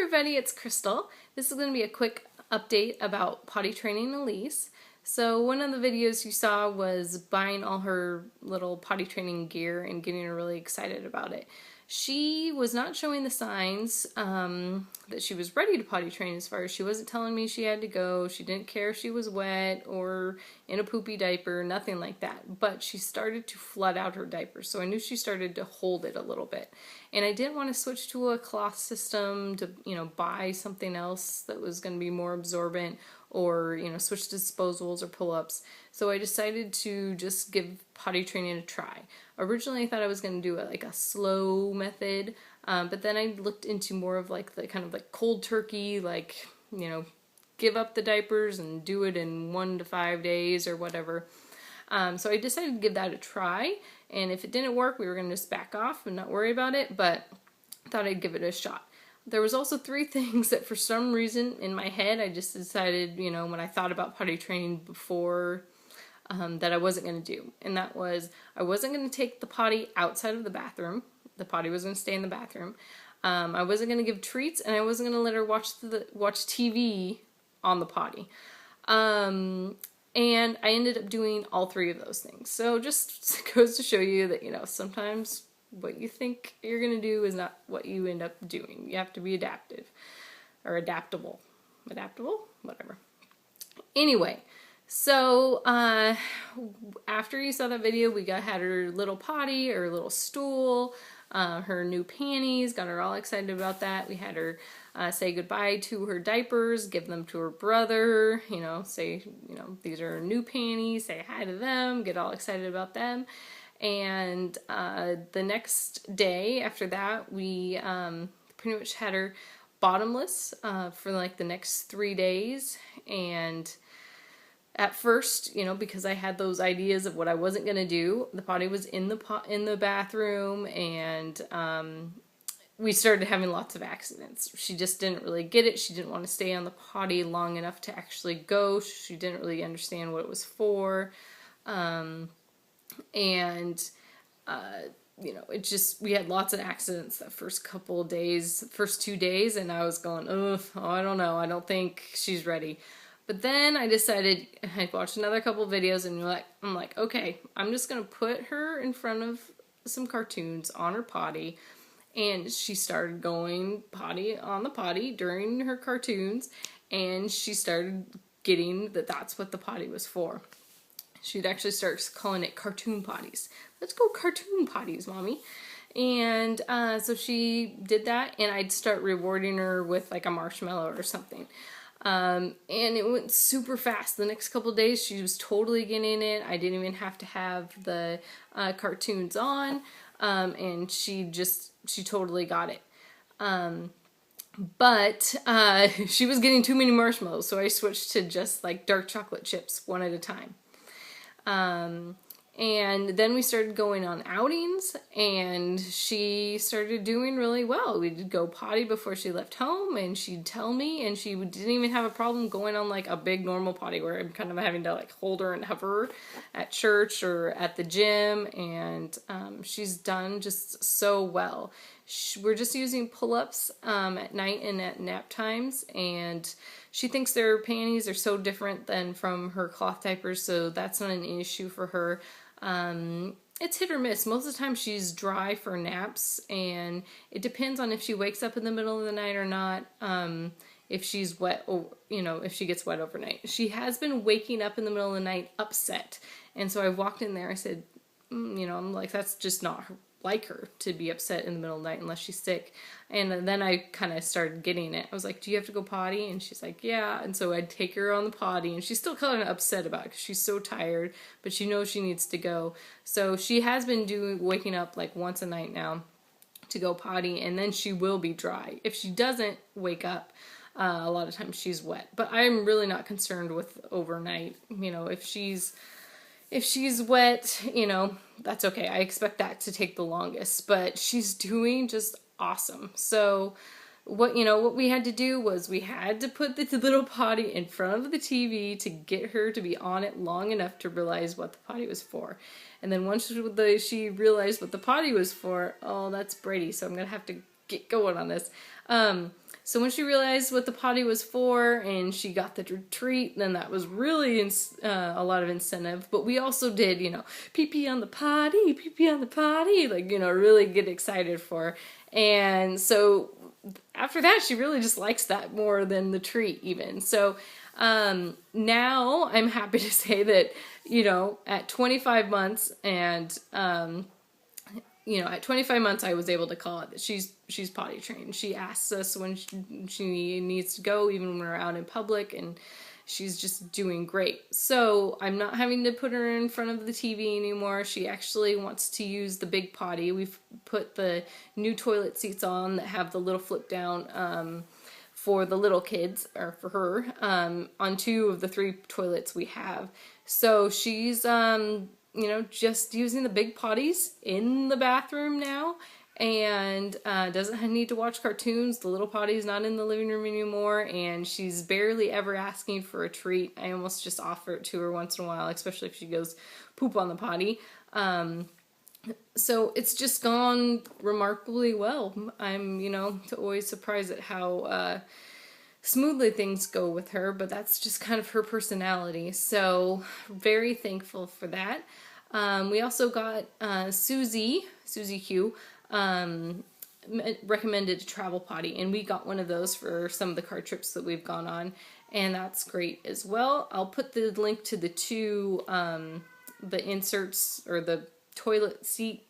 everybody, it's Crystal. This is going to be a quick update about potty training Elise. So one of the videos you saw was buying all her little potty training gear and getting her really excited about it. She was not showing the signs that she was ready to potty train. As far as she wasn't telling me she had to go. She didn't care if she was wet or in a poopy diaper, nothing like that. But she started to flood out her diaper, so I knew she started to hold it a little bit. And I didn't want to switch to a cloth system to, buy something else that was going to be more absorbent, or, switch to disposables or pull-ups. So I decided to just give potty training a try. Originally I thought I was going to do it like a slow method, but then I looked into more of like the kind of like cold turkey, like, give up the diapers and do it in 1 to 5 days or whatever. So I decided to give that a try, and if it didn't work, we were going to just back off and not worry about it, but I thought I'd give it a shot. There was also 3 things that for some reason in my head I just decided, when I thought about potty training before, that I wasn't going to do. And that was, I wasn't going to take the potty outside of the bathroom. The potty was going to stay in the bathroom. I wasn't going to give treats, and I wasn't going to let her watch TV on the potty. And I ended up doing all 3 of those things. So just goes to show you that, sometimes what you think you're going to do is not what you end up doing. You have to be adaptive. Or adaptable. Adaptable? Whatever. Anyway, so after you saw that video, we had her little potty, her little stool, her new panties, got her all excited about that. We had her say goodbye to her diapers, give them to her brother, say, these are her new panties, say hi to them, get all excited about them. And the next day after that, we pretty much had her bottomless for like the next 3 days. And at first, because I had those ideas of what I wasn't going to do, the potty was in the bathroom, and we started having lots of accidents. She just didn't really get it. She didn't want to stay on the potty long enough to actually go. She didn't really understand what it was for. It just, we had lots of accidents that first couple of days, first 2 days, and I was going, oh, I don't know, I don't think she's ready. But then I decided, I watched another couple of videos, and I'm like, okay, I'm just going to put her in front of some cartoons on her potty, and she started going potty on the potty during her cartoons, and she started getting that that's what the potty was for. She'd actually start calling it cartoon potties. Let's go cartoon potties, Mommy. And so she did that, and I'd start rewarding her with like a marshmallow or something. And it went super fast. The next couple of days, she was totally getting it. I didn't even have to have the cartoons on, and she totally got it. But she was getting too many marshmallows, so I switched to just like dark chocolate chips one at a time. And then we started going on outings, and she started doing really well. We'd go potty before she left home, and she'd tell me, and she didn't even have a problem going on like a big normal potty where I'm kind of having to like hold her and hover her at church or at the gym, and she's done just so well. We're just using pull-ups at night and at nap times, and she thinks their panties are so different than from her cloth diapers, so that's not an issue for her. It's hit or miss. Most of the time she's dry for naps, and it depends on if she wakes up in the middle of the night or not, if she's wet, or, if she gets wet overnight. She has been waking up in the middle of the night upset, and so I walked in there, I said, I'm like, that's just not like her to be upset in the middle of the night unless she's sick. And then I kind of started getting it. I was like, do you have to go potty? And she's like, yeah. And so I'd take her on the potty, and she's still kind of upset about it because she's so tired, but she knows she needs to go. So she has been waking up like once a night now to go potty, and then she will be dry. If she doesn't wake up, a lot of times she's wet. But I'm really not concerned with overnight. If she's wet, that's okay. I expect that to take the longest, but she's doing just awesome. So what we had to do was we had to put the little potty in front of the TV to get her to be on it long enough to realize what the potty was for. And then once she realized what the potty was for, oh, that's Brady, so I'm going to have to get going on this. So when she realized what the potty was for and she got the treat, then that was really a lot of incentive. But we also did, you know, pee pee on the potty, pee pee on the potty, like, you know, really get excited for her. And so after that, she really just likes that more than the treat even. So now I'm happy to say that, you know, at 25 months and, you know, at 25 months, I was able to call it that she's potty trained. She asks us when she needs to go, even when we're out in public, and she's just doing great. So I'm not having to put her in front of the TV anymore. She actually wants to use the big potty. We've put the new toilet seats on that have the little flip down for the little kids, or for her, on 2 of the 3 toilets we have. So she's you know, just using the big potties in the bathroom now, and doesn't need to watch cartoons. The little potty's not in the living room anymore, and she's barely ever asking for a treat. I almost just offer it to her once in a while, especially if she goes poop on the potty. So it's just gone remarkably well. I'm, you know, always surprised at how smoothly things go with her, but that's just kind of her personality. So very thankful for that. We also got Susie Q recommended a Travel Potty, and we got one of those for some of the car trips that we've gone on, and that's great as well. I'll put the link to the 2 the inserts, or the toilet seat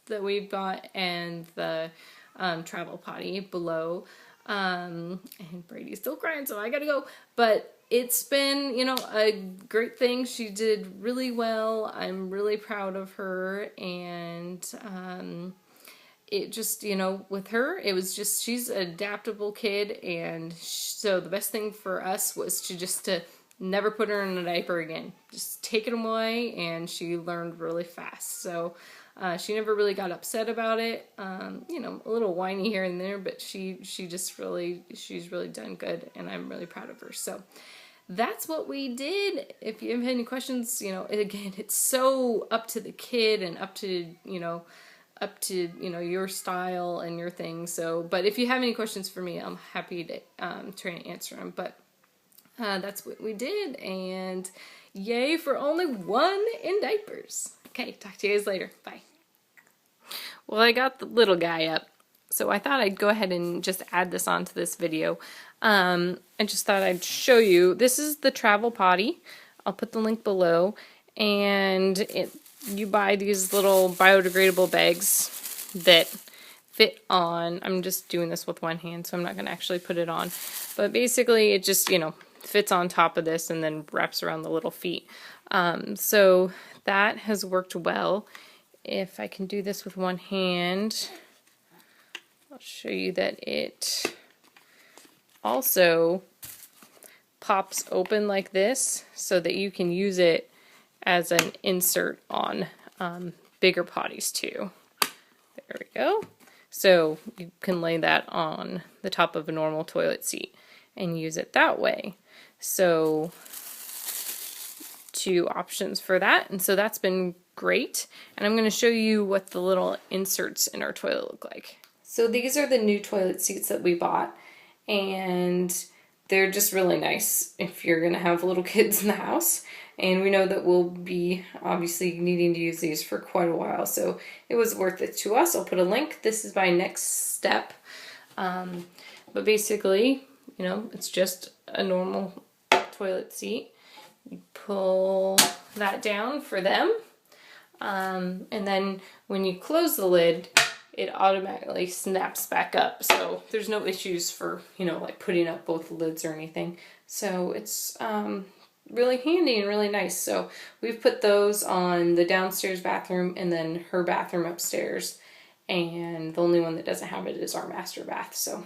that we've got, and the Travel Potty below. And Brady's still crying, so I gotta go. But it's been, you know, a great thing. She did really well. I'm really proud of her. And it just, you know, with her, it was just, she's an adaptable kid. And so the best thing for us was to never put her in a diaper again. Just take it away, and she learned really fast. So she never really got upset about it. You know, a little whiny here and there, but she's really done good, and I'm really proud of her. So that's what we did. If you have any questions, you know, again, it's so up to the kid and up to, you know, your style and your thing. So, but if you have any questions for me, I'm happy to try and answer them. But that's what we did, and yay for only 1 in diapers. Okay, talk to you guys later. Bye. Well, I got the little guy up, so I thought I'd go ahead and just add this onto this video. I just thought I'd show you. This is the Travel Potty. I'll put the link below, and you buy these little biodegradable bags that fit on. I'm just doing this with one hand, so I'm not going to actually put it on. But basically, it just, you know, fits on top of this and then wraps around the little feet. So that has worked well. If I can do this with one hand, I'll show you that it also pops open like this so that you can use it as an insert on bigger potties too. There we go. So you can lay that on the top of a normal toilet seat and use it that way. So 2 options for that, and so that's been great. And I'm going to show you what the little inserts in our toilet look like. So these are the new toilet seats that we bought, and they're just really nice if you're going to have little kids in the house. And we know that we'll be obviously needing to use these for quite a while, so it was worth it to us. I'll put a link. This is my next step. But basically, you know, it's just a normal toilet seat. You pull that down for them, and then when you close the lid, it automatically snaps back up. So there's no issues for, you know, like putting up both lids or anything. So it's really handy and really nice. So we've put those on the downstairs bathroom and then her bathroom upstairs. And the only one that doesn't have it is our master bath. So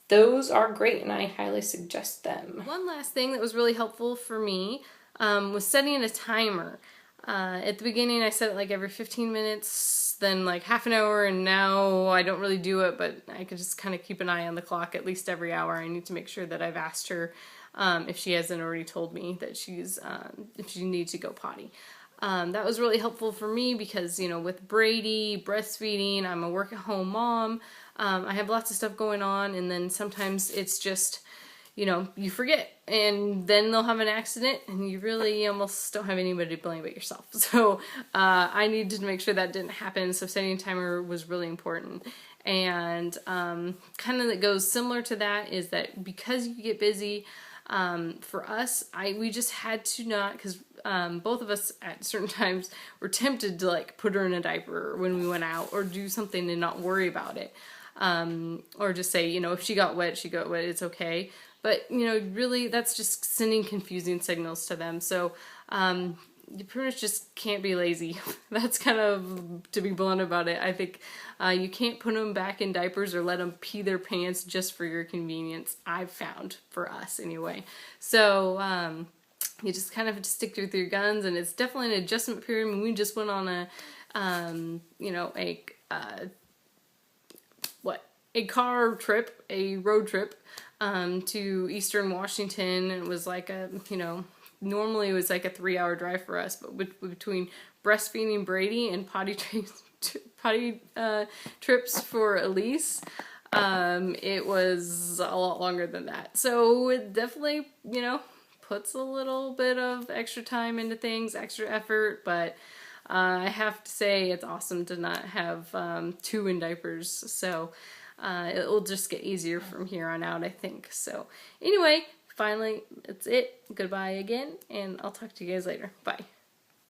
those are great, and I highly suggest them. One last thing that was really helpful for me was setting a timer. At the beginning I set it like every 15 minutes, then like half an hour, and now I don't really do it, but I could just kind of keep an eye on the clock at least every hour. I need to make sure that I've asked her if she hasn't already told me that she's if she needs to go potty. That was really helpful for me because, you know, with Brady breastfeeding, I'm a work-at-home mom. I have lots of stuff going on, and then sometimes it's just, you know, you forget, and then they'll have an accident, and you really almost don't have anybody to blame but yourself. So I needed to make sure that didn't happen, so setting a timer was really important. And kind of that goes similar to that is that because you get busy, for us, we just had to not, because both of us at certain times were tempted to like put her in a diaper when we went out, or do something and not worry about it. Or just say, you know, if she got wet, she got wet, it's okay. But, you know, really that's just sending confusing signals to them. So, you pretty much just can't be lazy. That's kind of, to be blunt about it. I think you can't put them back in diapers or let them pee their pants just for your convenience, I've found, for us anyway. So you just kind of have to stick to your guns, and it's definitely an adjustment period. I mean, we just went on a, you know, a car trip, a road trip to Eastern Washington. It was like a, you know, normally it was like a 3-hour drive for us, but between breastfeeding Brady and potty trips for Elise, it was a lot longer than that. So it definitely, you know, puts a little bit of extra time into things, extra effort, but I have to say it's awesome to not have 2 in diapers. So it will just get easier from here on out, I think. So anyway, finally, that's it. Goodbye again, and I'll talk to you guys later. Bye.